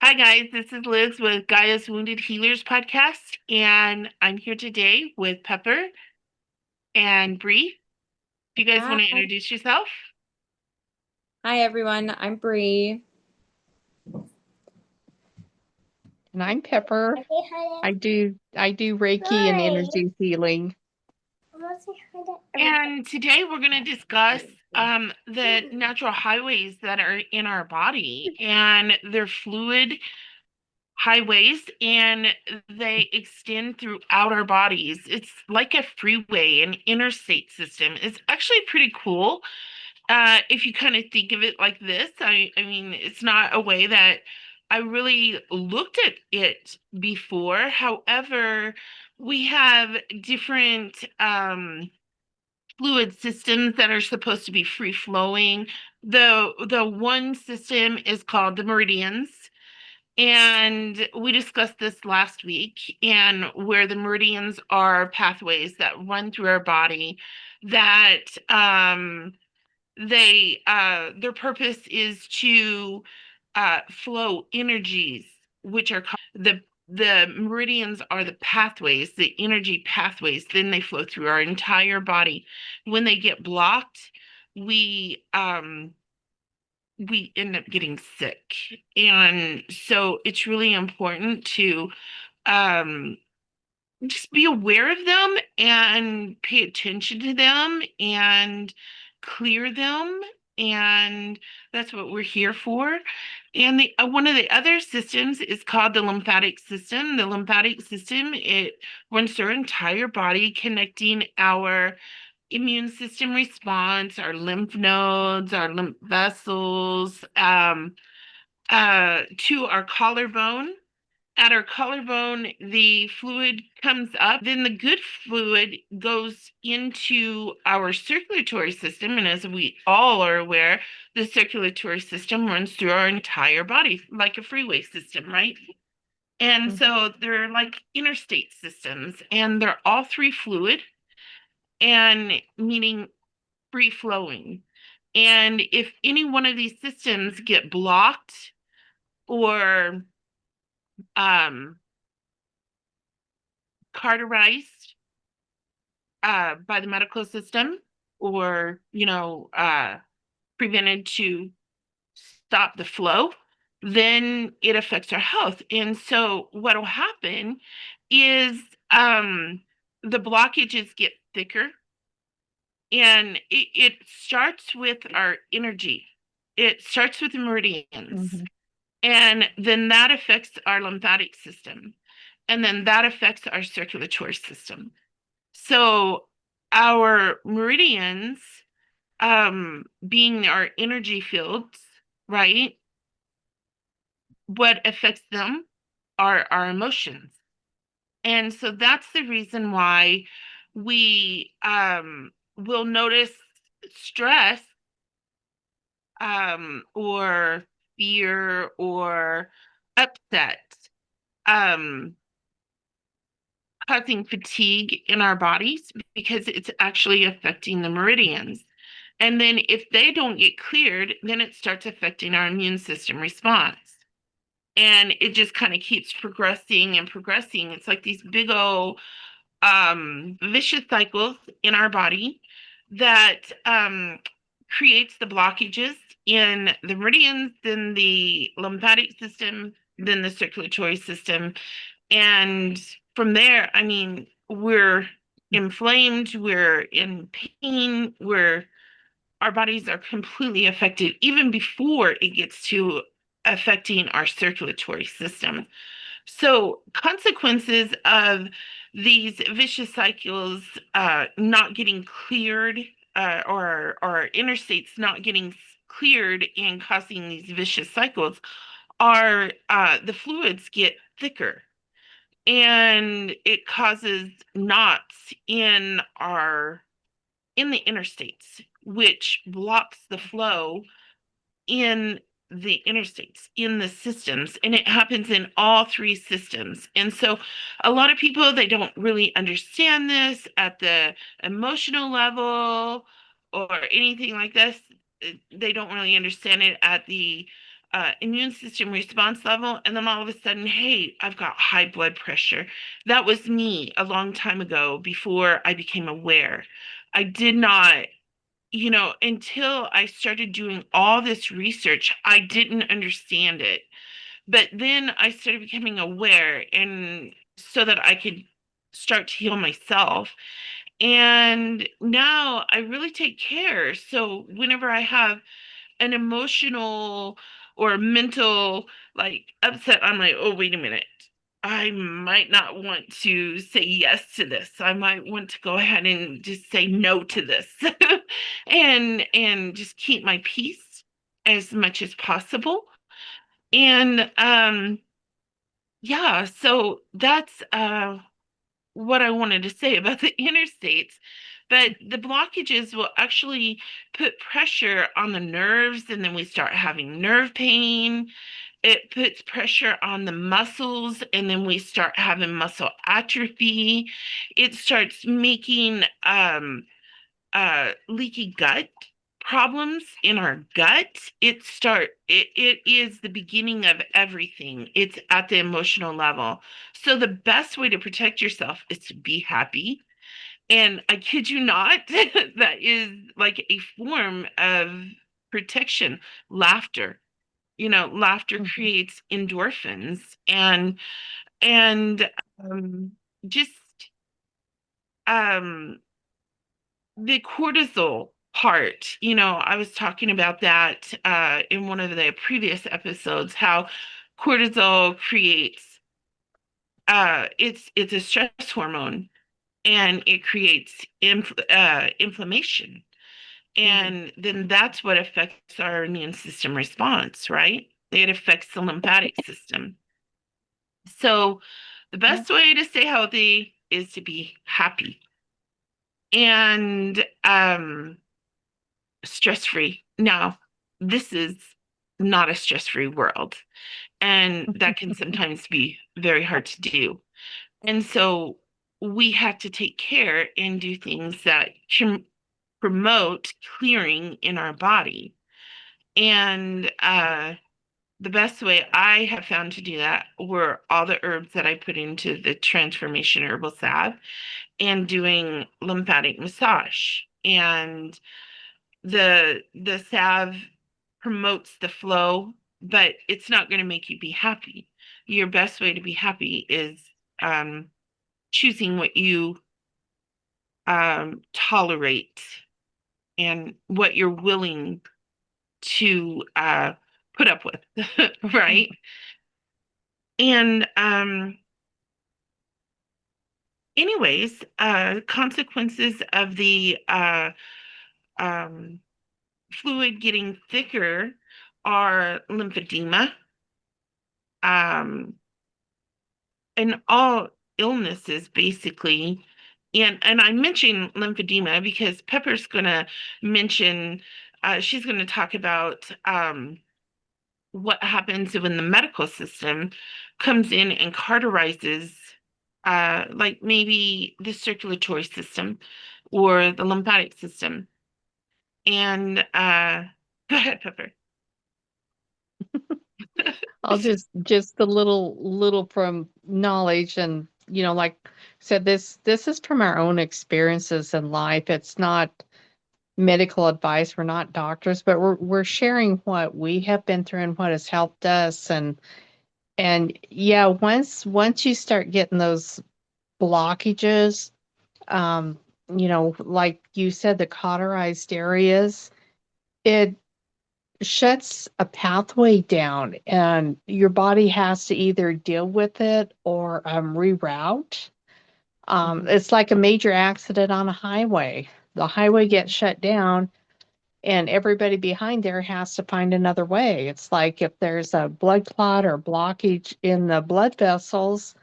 Hi, guys. This is Liz with Gaia's Wounded Healers podcast, and I'm here today with Pepper and Bree. Do you guys Hi. want to introduce yourself? Hi everyone, I'm Bree. And I'm Pepper. I do Reiki and energy healing. And today we're going to discuss the natural highways that are in our body, and they're fluid highways, and they extend throughout our bodies. It's like a freeway, an interstate system. It's actually pretty cool. If you kind of think of it like this. I mean, it's not a way that I really looked at it before. However, we have different fluid systems that are supposed to be free flowing. The one system is called the meridians. And we discussed this last week, and where the meridians are pathways that run through our body that their purpose is to flow energies, which are the meridians are the pathways, the energy pathways. Then they flow through our entire body. When they get blocked, we end up getting sick. And so it's really important to um just be aware of them and pay attention to them and clear them. And that's what we're here for. And the one of the other systems is called the lymphatic system. The lymphatic system, it runs through our entire body, connecting our immune system response, our lymph nodes, our lymph vessels, to our collarbone. At our collarbone, the fluid comes up, then the good fluid goes into our circulatory system. And as we all are aware, the circulatory system runs through our entire body like a freeway system, right? And so they're like interstate systems, and they're all three fluid, and meaning free flowing. And if any one of these systems get blocked or um, cauterized by the medical system, or prevented to stop the flow, then it affects our health. And so what will happen is the blockages get thicker, and it starts with our energy. It starts with the meridians, and then that affects our lymphatic system, and then that affects our circulatory system. So our meridians, being our energy fields, right? What affects them are our emotions. And so that's the reason why we will notice stress, or fear or upset, um, causing fatigue in our bodies, because it's actually affecting the meridians. And then if they don't get cleared, then it starts affecting our immune system response. And it just kind of keeps progressing and progressing. It's like these big old vicious cycles in our body that creates the blockages in the meridians, then the lymphatic system, then the circulatory system. And from there, I mean, we're inflamed, we're in pain, our bodies are completely affected even before it gets to affecting our circulatory system. So, consequences of these vicious cycles not getting cleared, or interstates not getting cleared and causing these vicious cycles, are the fluids get thicker, and it causes knots in the interstates, which blocks the flow in the interstates, in the systems. And it happens in all three systems. And so a lot of people, they don't really understand this at the emotional level or anything like this. They don't really understand it at the immune system response level, and then all of a sudden, hey, I've got high blood pressure. That was me a long time ago before I became aware. I did not, until I started doing all this research, I didn't understand it. But then I started becoming aware, and so that I could start to heal myself. And now I really take care. So whenever I have an emotional or mental like upset, I'm like, oh, wait a minute. I might not want to say yes to this. I might want to go ahead and just say no to this and just keep my peace as much as possible. And yeah, so that's what I wanted to say about the interstates. But the blockages will actually put pressure on the nerves, and then we start having nerve pain. It puts pressure on the muscles, and then we start having muscle atrophy. It starts making leaky gut problems in our gut. It is the beginning of everything. It's at the emotional level. So the best way to protect yourself is to be happy. And I kid you not, that is like a form of protection. Laughter. Laughter creates endorphins, and just um the cortisol part, I was talking about that in one of the previous episodes, how cortisol creates it's a stress hormone, and it creates inflammation. And then that's what affects our immune system response, right? It affects the lymphatic system. So the best way to stay healthy is to be happy and stress-free. Now, this is not a stress-free world, and that can sometimes be very hard to do. And so we have to take care and do things that can promote clearing in our body. And the best way I have found to do that were all the herbs that I put into the transformation herbal salve and doing lymphatic massage. And the salve promotes the flow, but it's not going to make you be happy. Your best way to be happy is choosing what you tolerate and what you're willing to put up with, right? And anyways, consequences of the fluid getting thicker are lymphedema, and all illnesses basically. And I mention lymphedema because Pepper's going to mention, she's going to talk about what happens when the medical system comes in and cauterizes, like maybe the circulatory system or the lymphatic system. And go ahead, Pepper. I'll just a little from knowledge, and like I said, this is from our own experiences in life. It's not medical advice. We're not doctors, but we're sharing what we have been through and what has helped us. And yeah, once you start getting those blockages, um, like you said, the cauterized areas, it shuts a pathway down, and your body has to either deal with it or reroute. It's like a major accident on a highway. The highway gets shut down, and everybody behind there has to find another way. It's like if there's a blood clot or blockage in the blood vessels,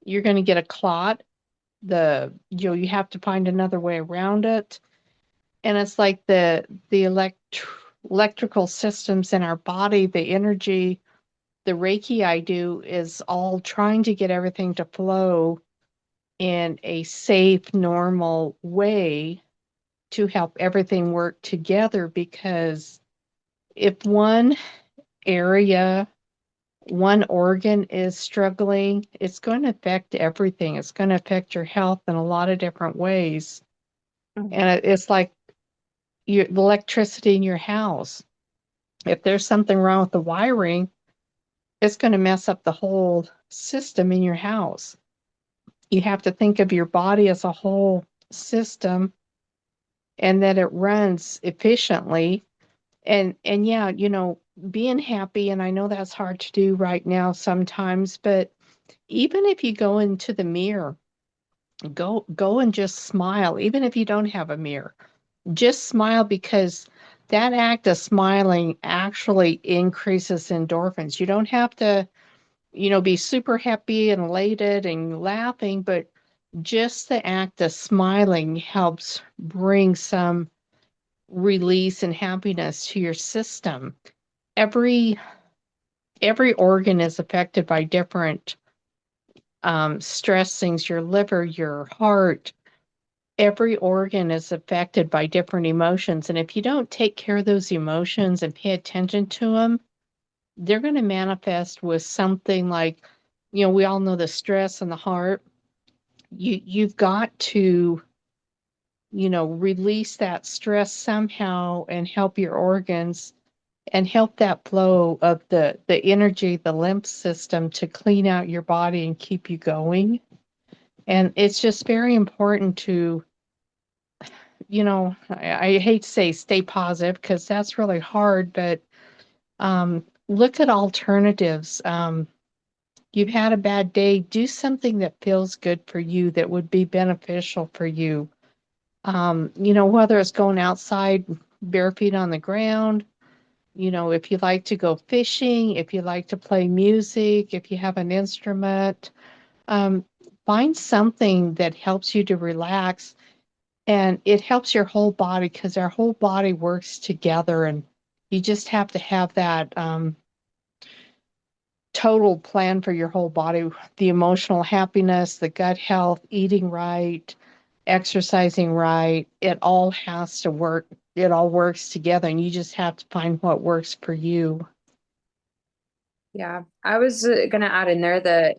you're going to get a clot. You have to find another way around it. And it's like the electrical systems in our body, the energy, the Reiki I do is all trying to get everything to flow in a safe, normal way to help everything work together. Because if one area, one organ is struggling, it's going to affect everything. It's going to affect your health in a lot of different ways. And it's like the electricity in your house. If there's something wrong with the wiring, it's going to mess up the whole system in your house. You have to think of your body as a whole system and that it runs efficiently. And yeah, being happy, and I know that's hard to do right now sometimes, but even if you go into the mirror, go and just smile, even if you don't have a mirror. Just smile, because that act of smiling actually increases endorphins. You don't have to, be super happy and elated and laughing, but just the act of smiling helps bring some release and happiness to your system. Every every organ is affected by different stress things. Your liver, your heart, every organ is affected by different emotions. And if you don't take care of those emotions and pay attention to them, they're going to manifest with something like, we all know the stress in the heart. You've got to, release that stress somehow and help your organs and help that flow of the energy, the lymph system, to clean out your body and keep you going. And it's just very important to, I hate to say stay positive, because that's really hard, but look at alternatives. You've had a bad day, do something that feels good for you, that would be beneficial for you. Whether it's going outside bare feet on the ground, if you like to go fishing, if you like to play music, if you have an instrument, um, find something that helps you to relax, and it helps your whole body, because our whole body works together, and you just have to have that total plan for your whole body, the emotional happiness, the gut health, eating right, exercising right. It all has to work. It all works together, and you just have to find what works for you. Yeah, I was gonna add in there that,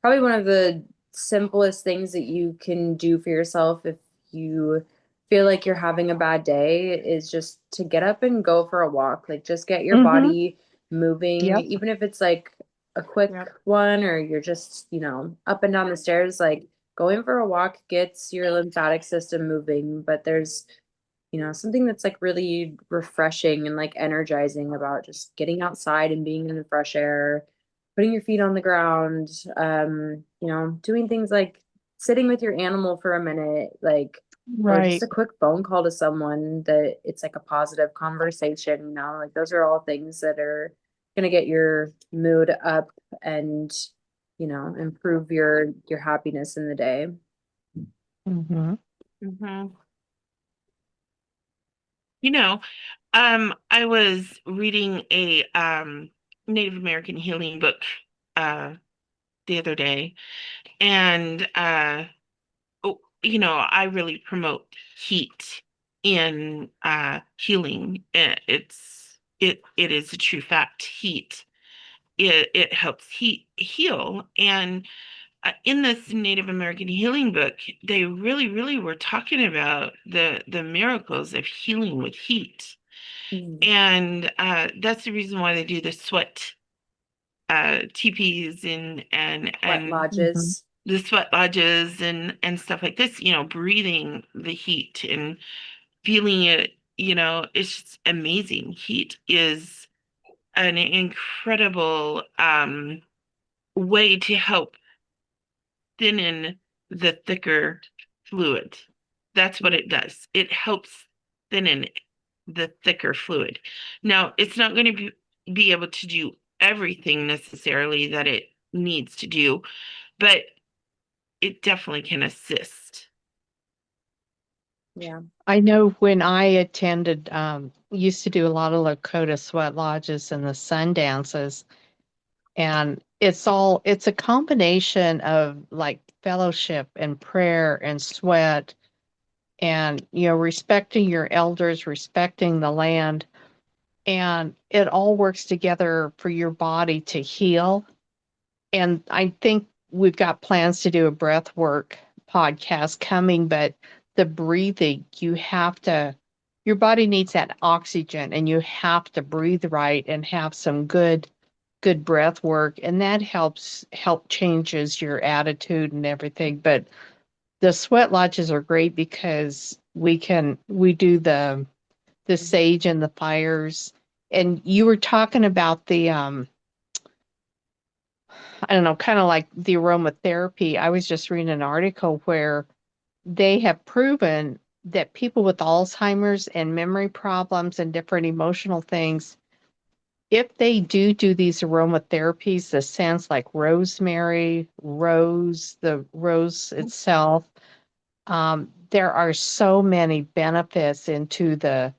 probably one of the simplest things that you can do for yourself if you feel like you're having a bad day is just to get up and go for a walk. Like, just get your Mm-hmm. body moving, Yep. even if it's like a quick one, or you're just, up and down the stairs. Like, going for a walk gets your lymphatic system moving, but there's something that's like really refreshing and like energizing about just getting outside and being in the fresh air, putting your feet on the ground, doing things like sitting with your animal for a minute, like, or just Right. a quick phone call to someone that it's like a positive conversation, like those are all things that are going to get your mood up and, improve your happiness in the day. Mm-hmm. You know, I was reading a Native American healing book uh the other day, and I really promote heat in healing. It is a true fact. Heat, it helps heal. And in this Native American healing book, they really, really were talking about the miracles of healing with heat. Mm. And that's the reason why they do the sweat teepees Sweat and Mm-hmm. lodges. the sweat lodges and stuff like this, breathing the heat and feeling it. It's just amazing. Heat is an incredible way to help thin the thicker fluid. That's what Yeah. it does. It helps thin the thicker fluid. Now, it's not going to be able to do everything necessarily that it needs to do, but it definitely can assist. Yeah. I know when I attended, used to do a lot of Lakota sweat lodges and the sun dances, and it's a combination of like fellowship and prayer and sweat, and respecting your elders, respecting the land. and it all works together for your body to heal. And I think we've got plans to do a breath work podcast coming, but the breathing, your body needs that oxygen and you have to breathe right and have some good breath work. And that help changes your attitude and everything. But the sweat lodges are great because we do the sage and the fires. And you were talking about the I don't know, kind of like the aromatherapy. I was just reading an article where they have proven that people with Alzheimer's and memory problems and different emotional things, if they do these aromatherapies, the scents like rosemary, rose, the rose itself, there are so many benefits into the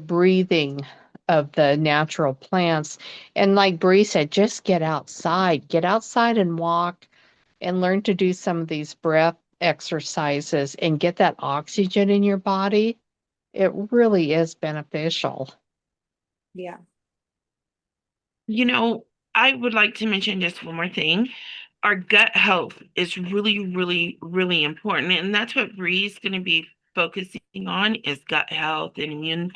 breathing of the natural plants. And like Bree said, just get outside and walk and learn to do some of these breath exercises and get that oxygen in your body. It really is beneficial. Yeah. You know, I would like to mention just one more thing. Our gut health is really, really, really important. And that's what Bree's going to be focusing on is gut health and immune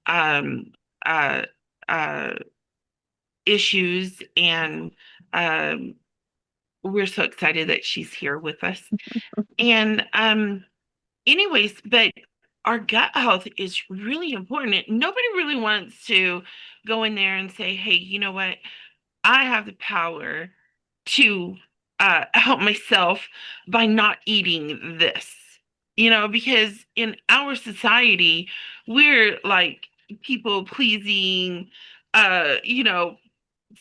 um, uh, uh, issues. And um, we're so excited that she's here with us. And anyways, but our gut health is really important. Nobody really wants to go in there and say, hey, you know what? I have the power to help myself by not eating this, because in our society, we're like people pleasing, uh, you know,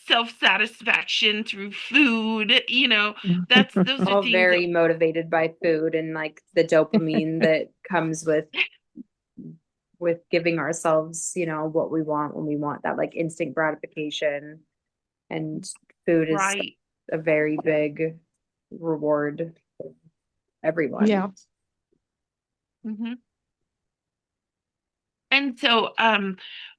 self-satisfaction through food, those are All things that very motivated by food and like the dopamine that comes with giving ourselves, what we want when we want that like instant gratification. And food is right. a very big reward for everyone. Yeah. Hmm. And so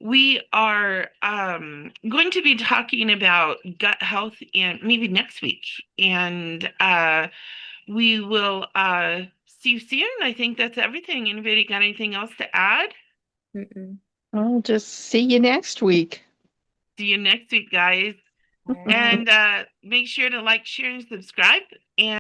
we are going to be talking about gut health and maybe next week. And we will see you soon. I think that's everything. Anybody got anything else to add? Mm-mm. I'll just see you next week. See you next week, guys. All right. And make sure to like, share, and subscribe. And